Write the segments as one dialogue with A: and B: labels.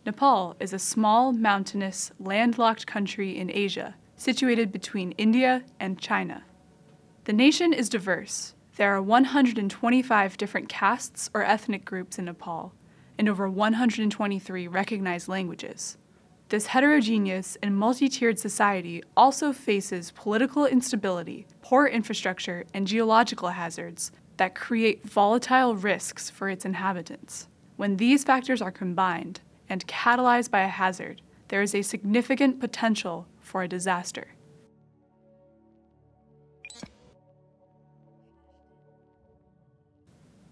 A: Nepal is a small, mountainous, landlocked country in Asia, situated between India and China. The nation is diverse. There are 125 different castes or ethnic groups in Nepal, and over 123 recognized languages. This heterogeneous and multi-tiered society also faces political instability, poor infrastructure, and geological hazards that create volatile risks for its inhabitants. When these factors are combined and catalyzed by a hazard, there is a significant potential for a disaster.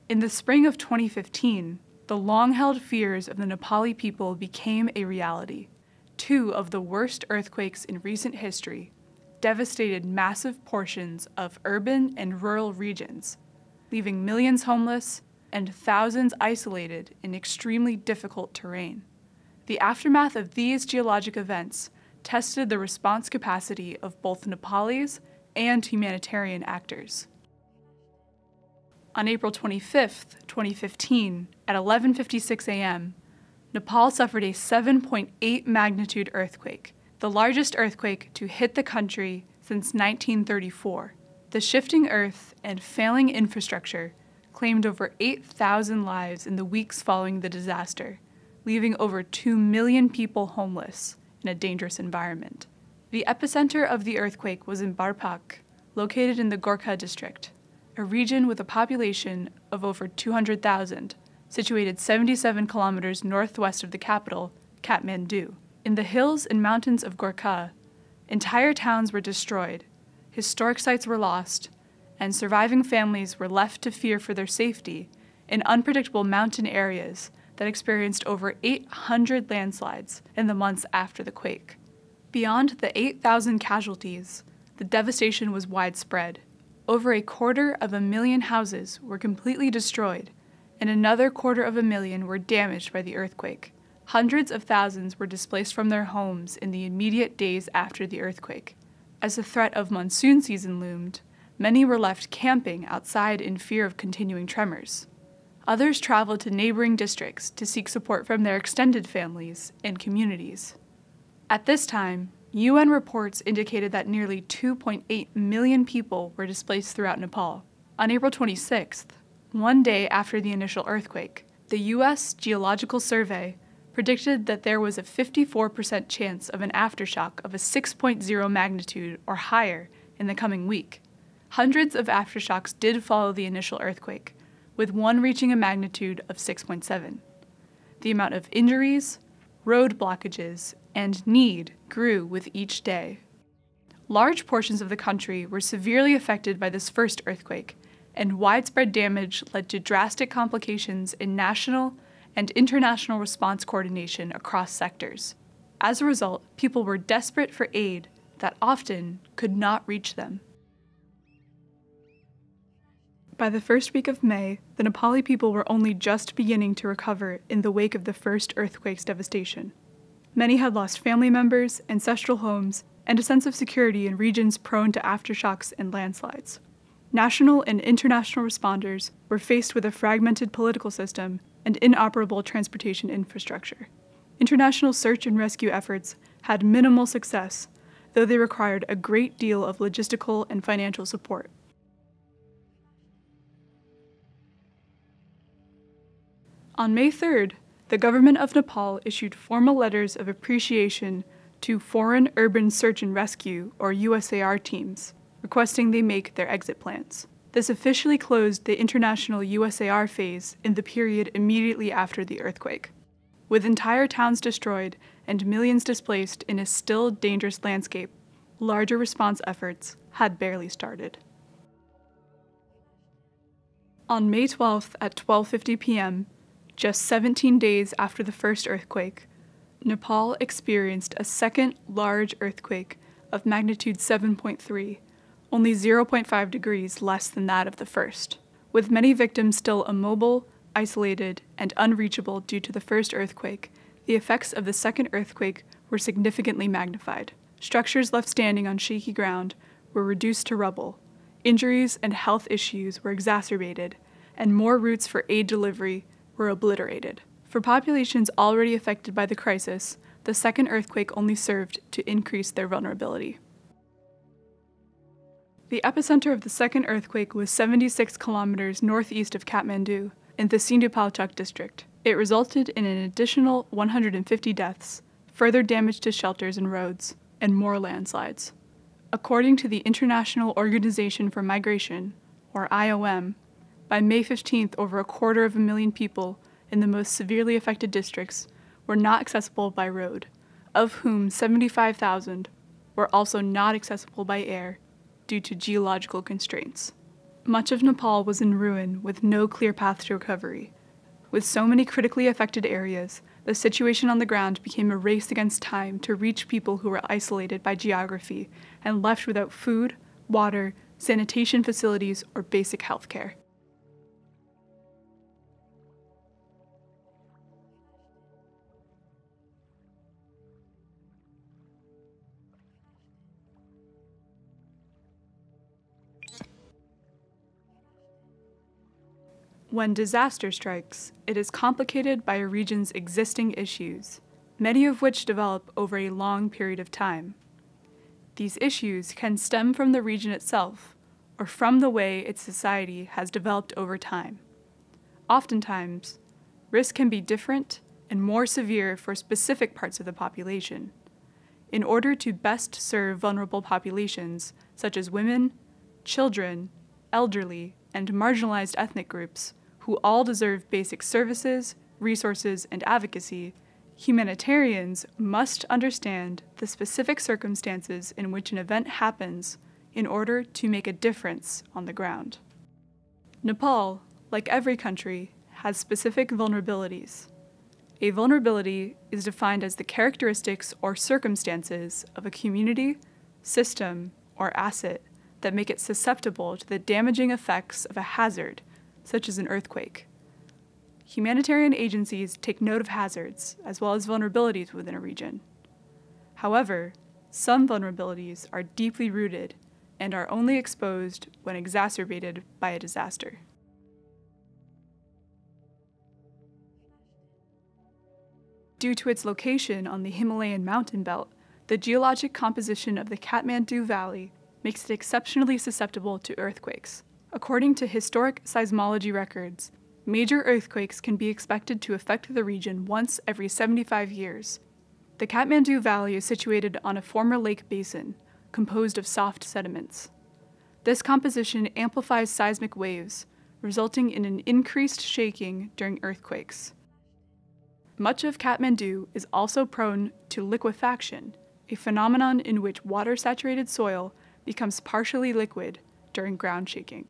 A: In the spring of 2015, the long-held fears of the Nepali people became a reality. Two of the worst earthquakes in recent history devastated massive portions of urban and rural regions, leaving millions homeless and thousands isolated in extremely difficult terrain. The aftermath of these geologic events tested the response capacity of both Nepalis and humanitarian actors. On April 25, 2015, at 11:56 a.m., Nepal suffered a 7.8 magnitude earthquake, the largest earthquake to hit the country since 1934. The shifting earth and failing infrastructure claimed over 8,000 lives in the weeks following the disaster, leaving over 2 million people homeless in a dangerous environment. The epicenter of the earthquake was in Barpak, located in the Gorkha district, a region with a population of over 200,000, situated 77 kilometers northwest of the capital, Kathmandu. In the hills and mountains of Gorkha, entire towns were destroyed, historic sites were lost, and surviving families were left to fear for their safety in unpredictable mountain areas that experienced over 800 landslides in the months after the quake. Beyond the 8,000 casualties, the devastation was widespread. Over 250,000 houses were completely destroyed, and another 250,000 were damaged by the earthquake. Hundreds of thousands were displaced from their homes in the immediate days after the earthquake. As the threat of monsoon season loomed, many were left camping outside in fear of continuing tremors. Others traveled to neighboring districts to seek support from their extended families and communities. At this time, UN reports indicated that nearly 2.8 million people were displaced throughout Nepal. On April 26th, one day after the initial earthquake, the U.S. Geological Survey predicted that there was a 54% chance of an aftershock of a 6.0 magnitude or higher in the coming week. Hundreds of aftershocks did follow the initial earthquake, with one reaching a magnitude of 6.7. The amount of injuries, road blockages, and need grew with each day. Large portions of the country were severely affected by this first earthquake, and widespread damage led to drastic complications in national and international response coordination across sectors. As a result, people were desperate for aid that often could not reach them. By the first week of May, the Nepali people were only just beginning to recover in the wake of the first earthquake's devastation. Many had lost family members, ancestral homes, and a sense of security in regions prone to aftershocks and landslides. National and international responders were faced with a fragmented political system and inoperable transportation infrastructure. International search and rescue efforts had minimal success, though they required a great deal of logistical and financial support. On May 3rd, the government of Nepal issued formal letters of appreciation to Foreign Urban Search and Rescue, or USAR teams, requesting they make their exit plans. This officially closed the international USAR phase in the period immediately after the earthquake. With entire towns destroyed and millions displaced in a still dangerous landscape, larger response efforts had barely started. On May 12th at 12:50 p.m., just 17 days after the first earthquake, Nepal experienced a second large earthquake of magnitude 7.3, only 0.5 degrees less than that of the first. With many victims still immobile, isolated, and unreachable due to the first earthquake, the effects of the second earthquake were significantly magnified. Structures left standing on shaky ground were reduced to rubble, injuries and health issues were exacerbated, and more routes for aid delivery were obliterated. For populations already affected by the crisis, the second earthquake only served to increase their vulnerability. The epicenter of the second earthquake was 76 kilometers northeast of Kathmandu, in the Sindupalchak district. It resulted in an additional 150 deaths, further damage to shelters and roads, and more landslides. According to the International Organization for Migration, or IOM, by May 15th, over 250,000 people in the most severely affected districts were not accessible by road, of whom 75,000 were also not accessible by air due to geological constraints. Much of Nepal was in ruin with no clear path to recovery. With so many critically affected areas, the situation on the ground became a race against time to reach people who were isolated by geography and left without food, water, sanitation facilities, or basic health care. When disaster strikes, it is complicated by a region's existing issues, many of which develop over a long period of time. These issues can stem from the region itself, or from the way its society has developed over time. Oftentimes, risk can be different and more severe for specific parts of the population. In order to best serve vulnerable populations, such as women, children, elderly, and marginalized ethnic groups, who all deserve basic services, resources, and advocacy, humanitarians must understand the specific circumstances in which an event happens in order to make a difference on the ground. Nepal, like every country, has specific vulnerabilities. A vulnerability is defined as the characteristics or circumstances of a community, system, or asset that make it susceptible to the damaging effects of a hazard, such as an earthquake. Humanitarian agencies take note of hazards, as well as vulnerabilities within a region. However, some vulnerabilities are deeply rooted and are only exposed when exacerbated by a disaster. Due to its location on the Himalayan mountain belt, the geologic composition of the Kathmandu Valley makes it exceptionally susceptible to earthquakes. According to historic seismology records, major earthquakes can be expected to affect the region once every 75 years. The Kathmandu Valley is situated on a former lake basin, composed of soft sediments. This composition amplifies seismic waves, resulting in an increased shaking during earthquakes. Much of Kathmandu is also prone to liquefaction, a phenomenon in which water-saturated soil becomes partially liquid during ground shaking.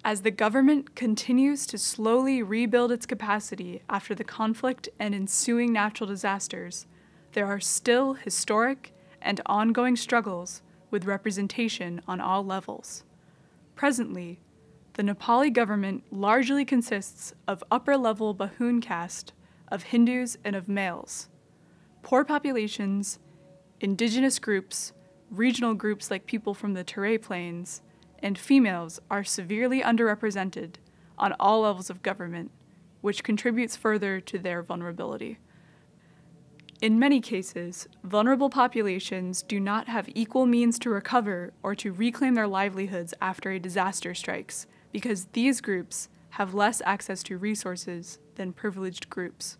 A: As the government continues to slowly rebuild its capacity after the conflict and ensuing natural disasters, there are still historic and ongoing struggles with representation on all levels. Presently, the Nepali government largely consists of upper-level Bahun caste, of Hindus and of males. Poor populations, indigenous groups, regional groups like people from the Terai Plains, and females are severely underrepresented on all levels of government, which contributes further to their vulnerability. In many cases, vulnerable populations do not have equal means to recover or to reclaim their livelihoods after a disaster strikes, because these groups have less access to resources than privileged groups.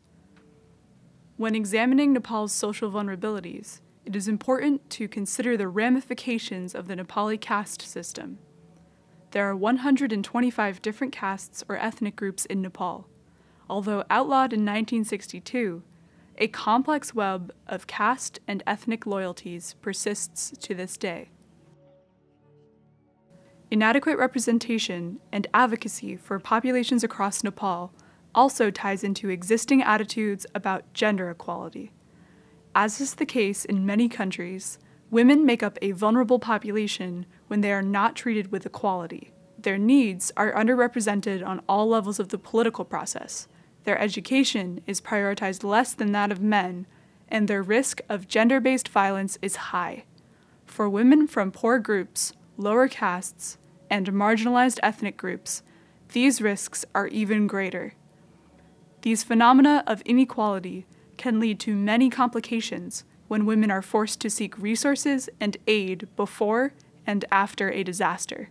A: When examining Nepal's social vulnerabilities, it is important to consider the ramifications of the Nepali caste system. There are 125 different castes or ethnic groups in Nepal. Although outlawed in 1962, a complex web of caste and ethnic loyalties persists to this day. Inadequate representation and advocacy for populations across Nepal also ties into existing attitudes about gender equality. As is the case in many countries, women make up a vulnerable population when they are not treated with equality. Their needs are underrepresented on all levels of the political process. Their education is prioritized less than that of men, and their risk of gender-based violence is high. For women from poor groups, lower castes, and marginalized ethnic groups, these risks are even greater. These phenomena of inequality can lead to many complications when women are forced to seek resources and aid before and after a disaster.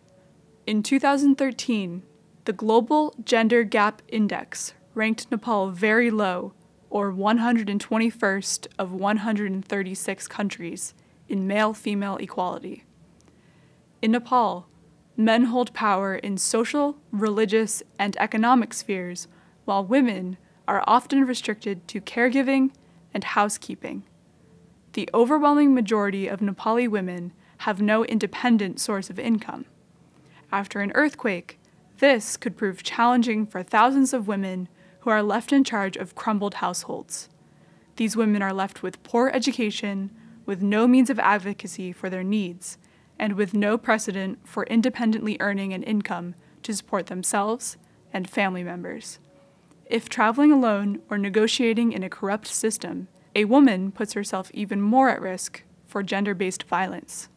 A: In 2013, the Global Gender Gap Index ranked Nepal very low, or 121st of 136 countries, in male-female equality. In Nepal, men hold power in social, religious, and economic spheres, while women are often restricted to caregiving and housekeeping. The overwhelming majority of Nepali women have no independent source of income. After an earthquake, this could prove challenging for thousands of women who are left in charge of crumbled households. These women are left with poor education, with no means of advocacy for their needs, and with no precedent for independently earning an income to support themselves and family members. If traveling alone or negotiating in a corrupt system, a woman puts herself even more at risk for gender-based violence.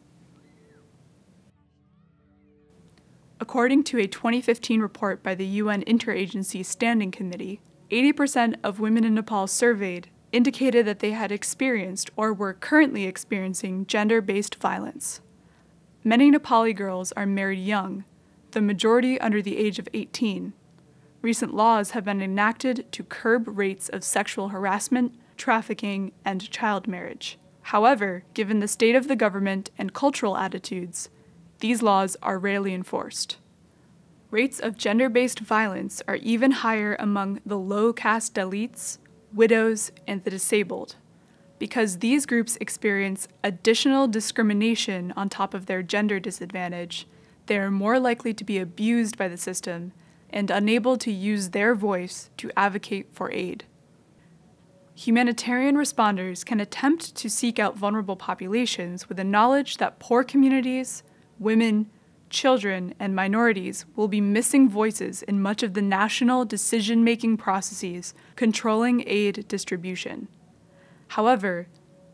A: According to a 2015 report by the UN Interagency Standing Committee, 80% of women in Nepal surveyed indicated that they had experienced or were currently experiencing gender-based violence. Many Nepali girls are married young, the majority under the age of 18. Recent laws have been enacted to curb rates of sexual harassment, trafficking, and child marriage. However, given the state of the government and cultural attitudes, these laws are rarely enforced. Rates of gender-based violence are even higher among the low-caste Dalits, widows, and the disabled. Because these groups experience additional discrimination on top of their gender disadvantage, they are more likely to be abused by the system and unable to use their voice to advocate for aid. Humanitarian responders can attempt to seek out vulnerable populations with the knowledge that poor communities, women, children, and minorities will be missing voices in much of the national decision-making processes controlling aid distribution. However,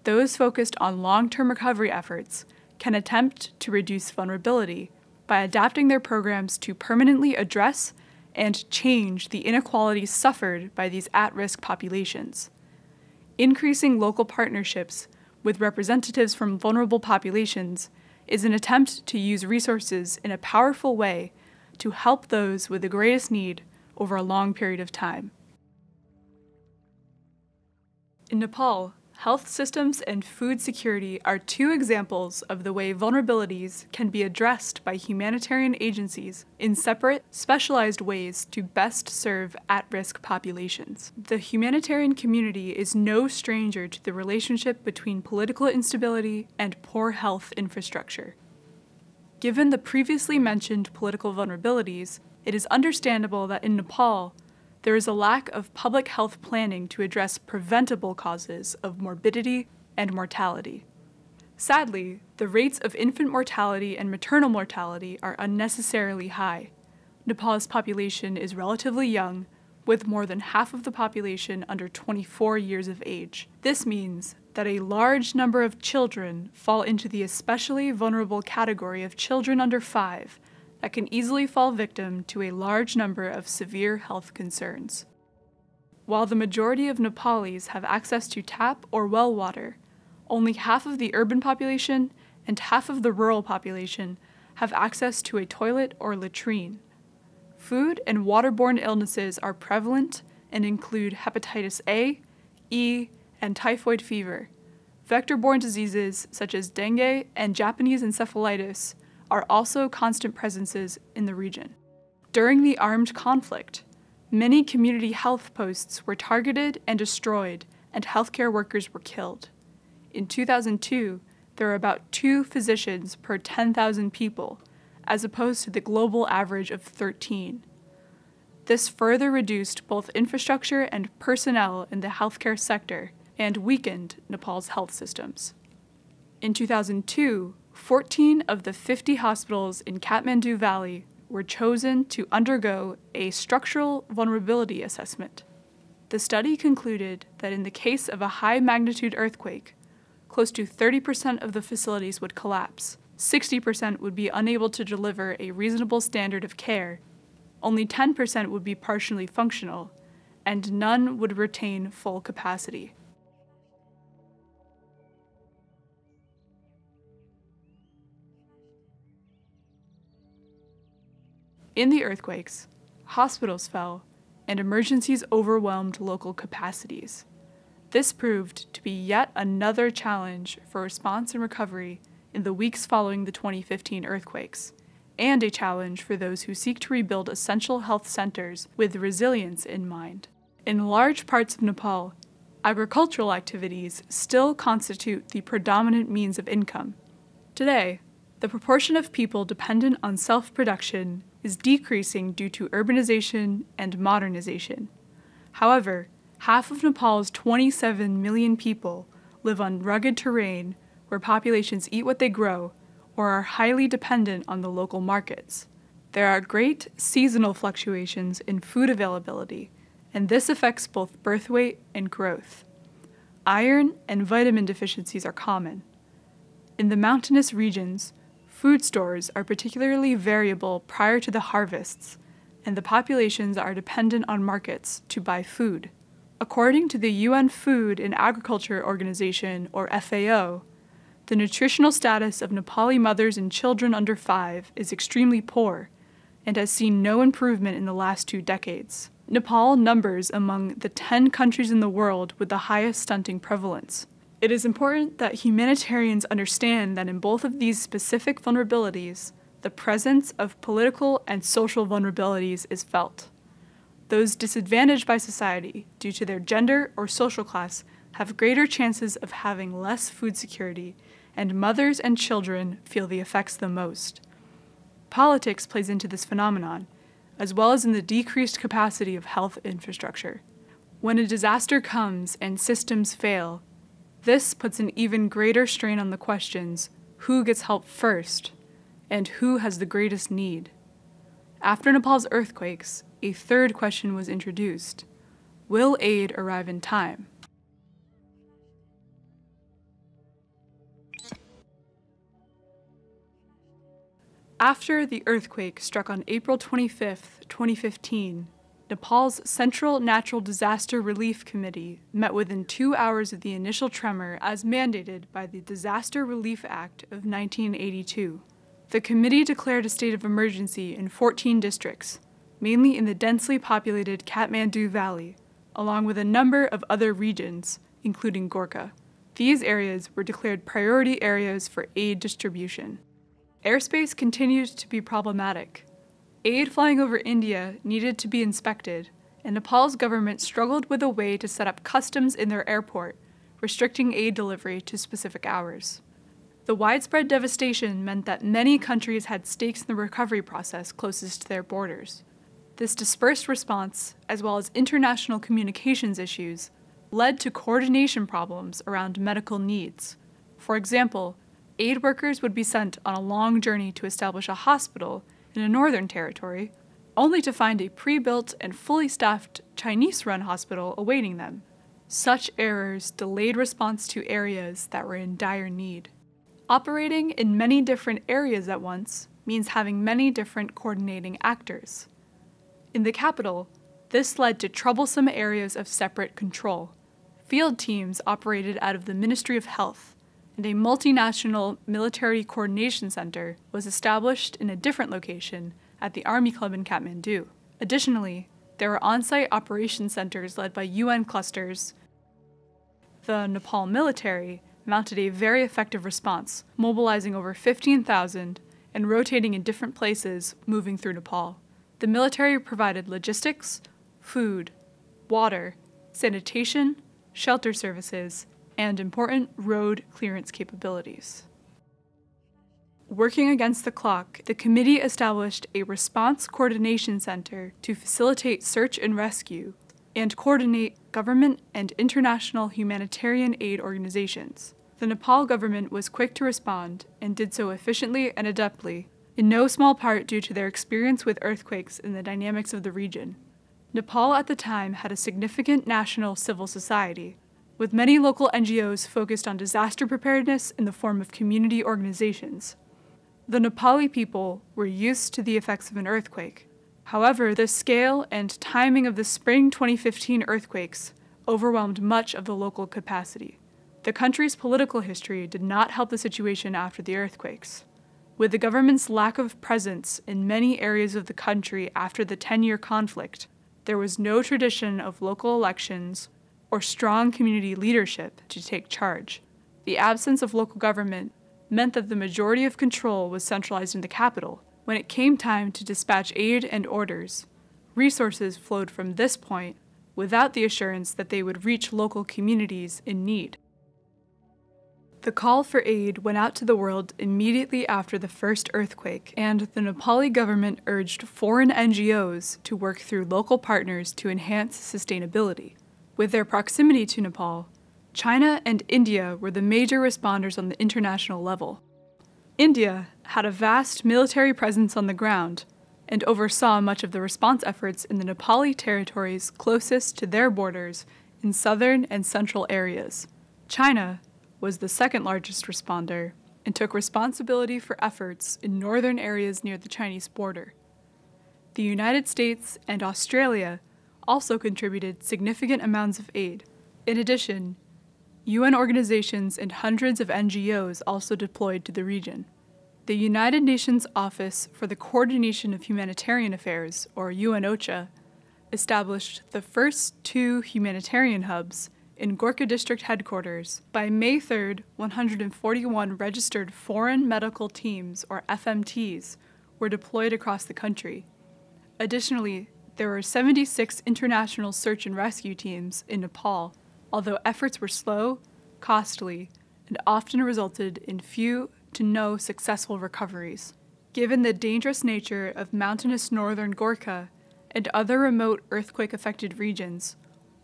A: those focused on long-term recovery efforts can attempt to reduce vulnerability by adapting their programs to permanently address and change the inequalities suffered by these at-risk populations. Increasing local partnerships with representatives from vulnerable populations is an attempt to use resources in a powerful way to help those with the greatest need over a long period of time. In Nepal, health systems and food security are two examples of the way vulnerabilities can be addressed by humanitarian agencies in separate, specialized ways to best serve at-risk populations. The humanitarian community is no stranger to the relationship between political instability and poor health infrastructure. Given the previously mentioned political vulnerabilities, it is understandable that in Nepal, there is a lack of public health planning to address preventable causes of morbidity and mortality. Sadly, the rates of infant mortality and maternal mortality are unnecessarily high. Nepal's population is relatively young, with more than half of the population under 24 years of age. This means that a large number of children fall into the especially vulnerable category of children under 5, that can easily fall victim to a large number of severe health concerns. While the majority of Nepalis have access to tap or well water, only half of the urban population and half of the rural population have access to a toilet or latrine. Food and waterborne illnesses are prevalent and include hepatitis A, E, and typhoid fever. Vector-borne diseases such as dengue and Japanese encephalitis are also constant presences in the region. During the armed conflict, many community health posts were targeted and destroyed, and healthcare workers were killed. In 2002, there were about 2 physicians per 10,000 people, as opposed to the global average of 13. This further reduced both infrastructure and personnel in the healthcare sector and weakened Nepal's health systems. In 2002, 14 of the 50 hospitals in Kathmandu Valley were chosen to undergo a structural vulnerability assessment. The study concluded that in the case of a high-magnitude earthquake, close to 30% of the facilities would collapse, 60% would be unable to deliver a reasonable standard of care, only 10% would be partially functional, and none would retain full capacity. In the earthquakes, hospitals fell, and emergencies overwhelmed local capacities. This proved to be yet another challenge for response and recovery in the weeks following the 2015 earthquakes, and a challenge for those who seek to rebuild essential health centers with resilience in mind. In large parts of Nepal, agricultural activities still constitute the predominant means of income. Today, the proportion of people dependent on self-production is decreasing due to urbanization and modernization. However, half of Nepal's 27 million people live on rugged terrain where populations eat what they grow or are highly dependent on the local markets. There are great seasonal fluctuations in food availability, and this affects both birth weight and growth. Iron and vitamin deficiencies are common. In the mountainous regions, food stores are particularly variable prior to the harvests, and the populations are dependent on markets to buy food. According to the UN Food and Agriculture Organization, or FAO, the nutritional status of Nepali mothers and children under 5 is extremely poor and has seen no improvement in the last 2 decades. Nepal numbers among the 10 countries in the world with the highest stunting prevalence. It is important that humanitarians understand that in both of these specific vulnerabilities, the presence of political and social vulnerabilities is felt. Those disadvantaged by society due to their gender or social class have greater chances of having less food security, and mothers and children feel the effects the most. Politics plays into this phenomenon, as well as in the decreased capacity of health infrastructure. When a disaster comes and systems fail, this puts an even greater strain on the questions, who gets help first, and who has the greatest need? After Nepal's earthquakes, a third question was introduced. Will aid arrive in time? After the earthquake struck on April 25, 2015, Nepal's Central Natural Disaster Relief Committee met within 2 hours of the initial tremor as mandated by the Disaster Relief Act of 1982. The committee declared a state of emergency in 14 districts, mainly in the densely populated Kathmandu Valley, along with a number of other regions, including Gorkha. These areas were declared priority areas for aid distribution. Airspace continued to be problematic. Aid flying over India needed to be inspected, and Nepal's government struggled with a way to set up customs in their airport, restricting aid delivery to specific hours. The widespread devastation meant that many countries had stakes in the recovery process closest to their borders. This dispersed response, as well as international communications issues, led to coordination problems around medical needs. For example, aid workers would be sent on a long journey to establish a hospital in a northern territory, only to find a pre-built and fully staffed Chinese-run hospital awaiting them. Such errors delayed response to areas that were in dire need. Operating in many different areas at once means having many different coordinating actors. In the capital, this led to troublesome areas of separate control. Field teams operated out of the Ministry of Health, and a multinational military coordination center was established in a different location at the Army Club in Kathmandu. Additionally, there were on-site operations centers led by UN clusters. The Nepal military mounted a very effective response, mobilizing over 15,000 and rotating in different places, moving through Nepal. The military provided logistics, food, water, sanitation, shelter services, and important road clearance capabilities. Working against the clock, the committee established a response coordination center to facilitate search and rescue and coordinate government and international humanitarian aid organizations. The Nepal government was quick to respond and did so efficiently and adeptly, in no small part due to their experience with earthquakes and the dynamics of the region. Nepal at the time had a significant national civil society, with many local NGOs focused on disaster preparedness in the form of community organizations. The Nepali people were used to the effects of an earthquake, However, the scale and timing of the spring 2015 earthquakes overwhelmed much of the local capacity. The country's political history did not help the situation after the earthquakes. With the government's lack of presence in many areas of the country after the 10-year conflict, there was no tradition of local elections or strong community leadership to take charge. The absence of local government meant that the majority of control was centralized in the capital. When it came time to dispatch aid and orders, resources flowed from this point without the assurance that they would reach local communities in need. The call for aid went out to the world immediately after the first earthquake, and the Nepali government urged foreign NGOs to work through local partners to enhance sustainability. With their proximity to Nepal, China and India were the major responders on the international level. India had a vast military presence on the ground and oversaw much of the response efforts in the Nepali territories closest to their borders in southern and central areas. China was the second largest responder and took responsibility for efforts in northern areas near the Chinese border. The United States and Australia also contributed significant amounts of aid. In addition, UN organizations and hundreds of NGOs also deployed to the region. The United Nations Office for the Coordination of Humanitarian Affairs, or UNOCHA, established the first 2 humanitarian hubs in Gorkha District Headquarters. By May 3rd, 141 registered foreign medical teams, or FMTs, were deployed across the country. Additionally, there were 76 international search and rescue teams in Nepal, although efforts were slow, costly, and often resulted in few to no successful recoveries. Given the dangerous nature of mountainous northern Gorkha and other remote earthquake-affected regions,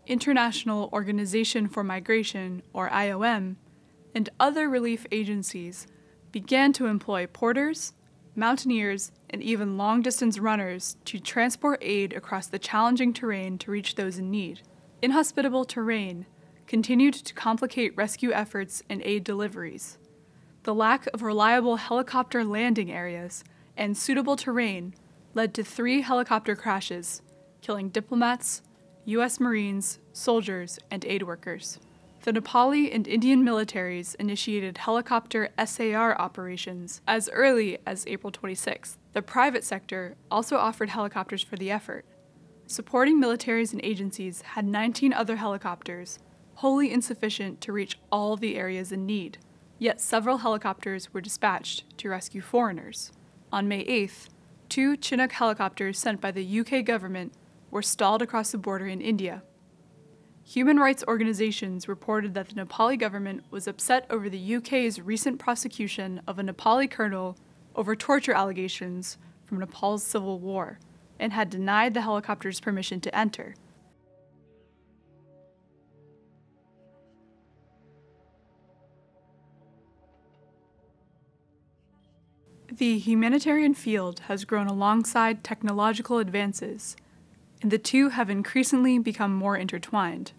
A: International Organization for Migration, or IOM, and other relief agencies began to employ porters, mountaineers, and even long-distance runners to transport aid across the challenging terrain to reach those in need. Inhospitable terrain continued to complicate rescue efforts and aid deliveries. The lack of reliable helicopter landing areas and suitable terrain led to 3 helicopter crashes, killing diplomats, U.S. Marines, soldiers, and aid workers. The Nepali and Indian militaries initiated helicopter SAR operations as early as April 26th. The private sector also offered helicopters for the effort. Supporting militaries and agencies had 19 other helicopters, wholly insufficient to reach all the areas in need. Yet several helicopters were dispatched to rescue foreigners. On May 8th, 2 Chinook helicopters sent by the UK government were stalled across the border in India. Human rights organizations reported that the Nepali government was upset over the UK's recent prosecution of a Nepali colonel over torture allegations from Nepal's civil war, and had denied the helicopters permission to enter. The humanitarian field has grown alongside technological advances, and the two have increasingly become more intertwined.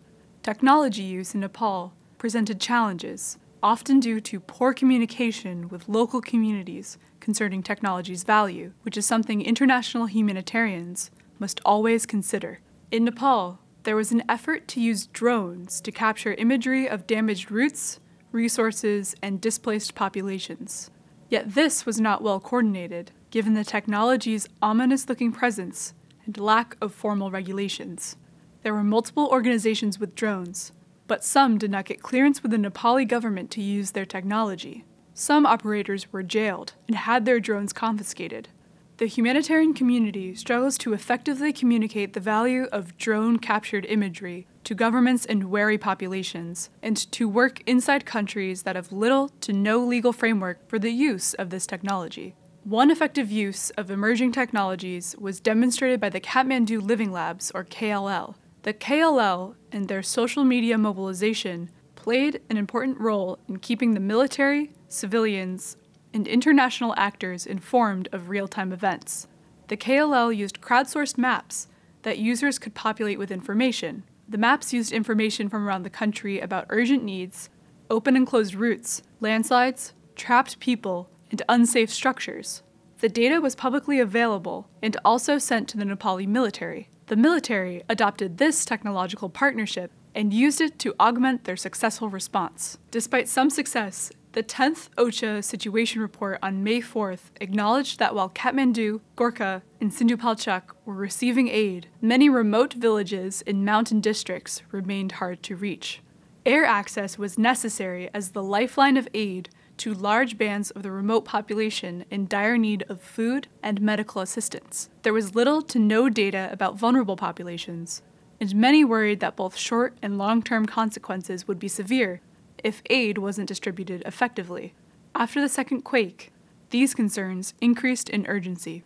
A: Technology use in Nepal presented challenges, often due to poor communication with local communities concerning technology's value, which is something international humanitarians must always consider. In Nepal, there was an effort to use drones to capture imagery of damaged routes, resources, and displaced populations. Yet this was not well coordinated, given the technology's ominous-looking presence and lack of formal regulations. There were multiple organizations with drones, but some did not get clearance with the Nepali government to use their technology. Some operators were jailed and had their drones confiscated. The humanitarian community struggles to effectively communicate the value of drone-captured imagery to governments and wary populations, and to work inside countries that have little to no legal framework for the use of this technology. One effective use of emerging technologies was demonstrated by the Kathmandu Living Labs, or KLL. The KLL and their social media mobilization played an important role in keeping the military, civilians, and international actors informed of real-time events. The KLL used crowdsourced maps that users could populate with information. The maps used information from around the country about urgent needs, open and closed routes, landslides, trapped people, and unsafe structures. The data was publicly available and also sent to the Nepali military. The military adopted this technological partnership and used it to augment their successful response. Despite some success, the 10th OCHA Situation Report on May 4th acknowledged that while Kathmandu, Gorkha, and Sindhupalchak were receiving aid, many remote villages in mountain districts remained hard to reach. Air access was necessary as the lifeline of aid to large bands of the remote population in dire need of food and medical assistance. There was little to no data about vulnerable populations, and many worried that both short and long-term consequences would be severe if aid wasn't distributed effectively. After the second quake, these concerns increased in urgency.